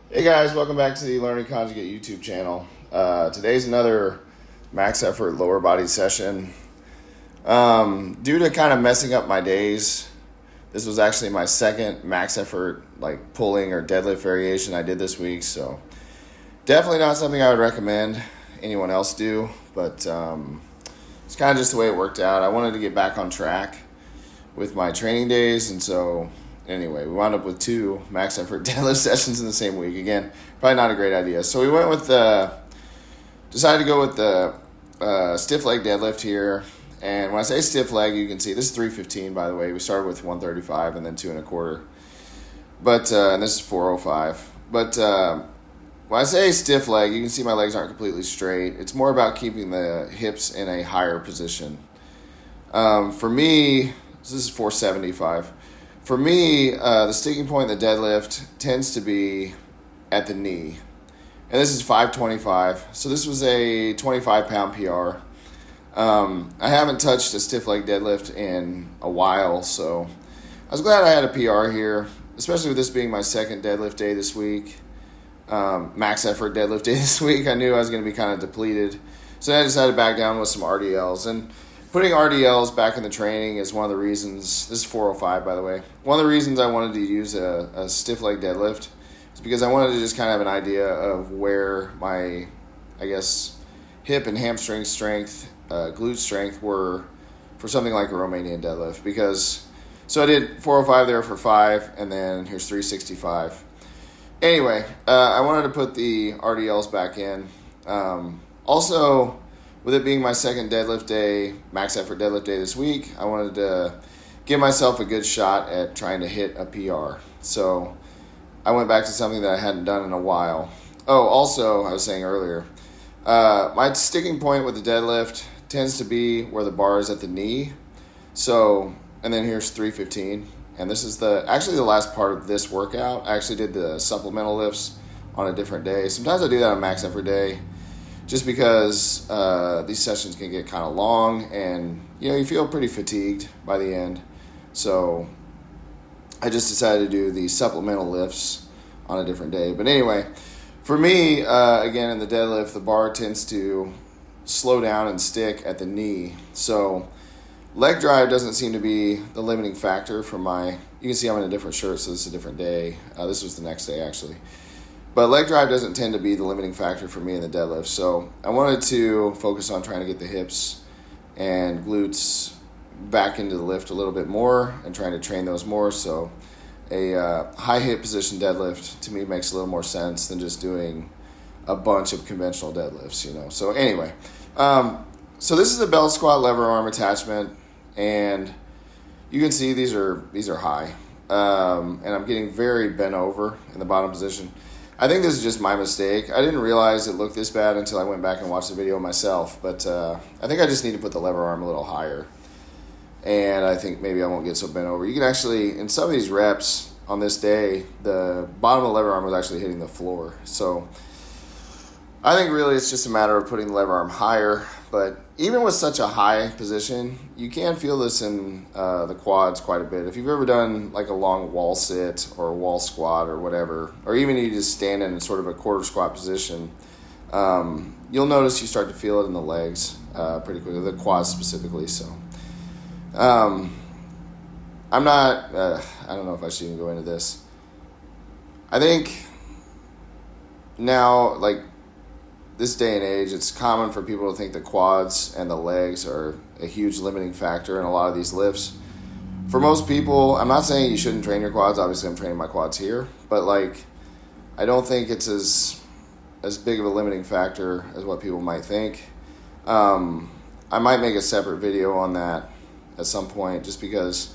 Hey guys, welcome back to the Learning Conjugate YouTube channel. Today's another max effort lower body session. Due to kind of messing up my days, this was actually my second max effort like pulling or deadlift variation I did this week. So definitely not something I would recommend anyone else do, but it's kind of just the way it worked out. I wanted to get back on track with my training days, and so anyway, we wound up with two max effort deadlift sessions in the same week. Again, probably not a great idea. So we went with decided to go with the stiff leg deadlift here. And when I say stiff leg, you can see this is 315, by the way. We started with 135 and then 2 1/4. But, and this is 405. But when I say stiff leg, you can see my legs aren't completely straight. It's more about keeping the hips in a higher position. For me, this is 475. For me, the sticking point in the deadlift tends to be at the knee. And this is 525. So this was a 25-pound PR. I haven't touched a stiff leg deadlift in a while, so I was glad I had a PR here, especially with this being my second deadlift day this week. Max effort deadlift day this week. I knew I was going to be kind of depleted. So then I decided to back down with some RDLs. And putting RDLs back in the training is one of the reasons. This is 405, by the way. One of the reasons I wanted to use a stiff leg deadlift is because I wanted to just kind of have an idea of where my, I guess, hip and hamstring strength, glute strength were for something like a Romanian deadlift. So I did 405 there for 5, and then here's 365. Anyway, I wanted to put the RDLs back in. Also, with it being my second deadlift day, max effort deadlift day this week, I wanted to give myself a good shot at trying to hit a PR. So I went back to something that I hadn't done in a while. Oh, also, I was saying earlier, my sticking point with the deadlift tends to be where the bar is at the knee. So, and then here's 315. And this is actually the last part of this workout. I actually did the supplemental lifts on a different day. Sometimes I do that on max effort day, just because these sessions can get kind of long and, you feel pretty fatigued by the end. So I just decided to do the supplemental lifts on a different day. But anyway, for me, again, in the deadlift, the bar tends to slow down and stick at the knee. So leg drive doesn't seem to be the limiting factor for you can see I'm in a different shirt, so this is a different day. This was the next day, actually. But leg drive doesn't tend to be the limiting factor for me in the deadlift. So I wanted to focus on trying to get the hips and glutes back into the lift a little bit more and trying to train those more. So a high hip position deadlift to me makes a little more sense than just doing a bunch of conventional deadlifts, So anyway, so this is a belt squat lever arm attachment, and you can see these are high, and I'm getting very bent over in the bottom position. I think this is just my mistake. I didn't realize it looked this bad until I went back and watched the video myself, but I think I just need to put the lever arm a little higher, and I think maybe I won't get so bent over. You can actually, in some of these reps on this day, the bottom of the lever arm was actually hitting the floor. So I think really it's just a matter of putting the lever arm higher, but even with such a high position, you can feel this in the quads quite a bit. If you've ever done like a long wall sit or a wall squat or whatever, or even you just stand in sort of a quarter squat position, you'll notice you start to feel it in the legs pretty quickly, the quads specifically. So I'm not, I don't know if I should even go into this. I think now, like, this day and age, it's common for people to think the quads and the legs are a huge limiting factor in a lot of these lifts. For most people, I'm not saying you shouldn't train your quads. Obviously, I'm training my quads here. But, I don't think it's as big of a limiting factor as what people might think. I might make a separate video on that at some point, just because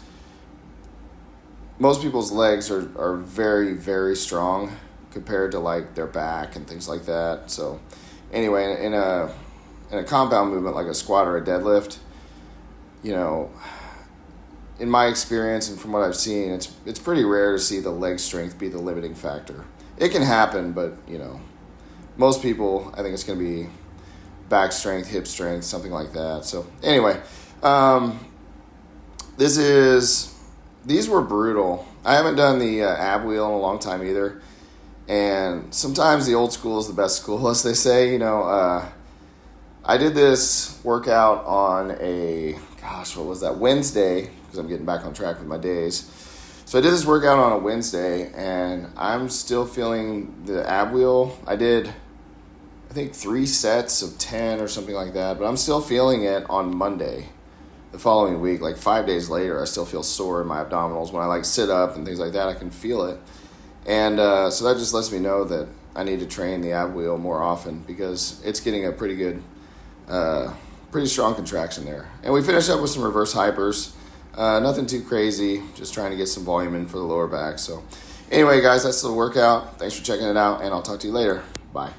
most people's legs are very, very strong compared to, their back and things like that. So anyway, in a compound movement like a squat or a deadlift, in my experience and from what I've seen, it's pretty rare to see the leg strength be the limiting factor. It can happen, but most people, I think it's going to be back strength, hip strength, something like that. So anyway, these were brutal. I haven't done the ab wheel in a long time either. And sometimes the old school is the best school, as they say. I did this workout on what was that, Wednesday, because I'm getting back on track with my days. So I did this workout on a Wednesday, and I'm still feeling the ab wheel. I did, I think, 3 sets of 10 or something like that, but I'm still feeling it on Monday, the following week. Like 5 days later, I still feel sore in my abdominals. When I sit up and things like that, I can feel it. And so that just lets me know that I need to train the ab wheel more often, because it's getting a pretty good, pretty strong contraction there. And we finished up with some reverse hypers. Nothing too crazy, just trying to get some volume in for the lower back. So anyway, guys, that's the workout. Thanks for checking it out, and I'll talk to you later. Bye.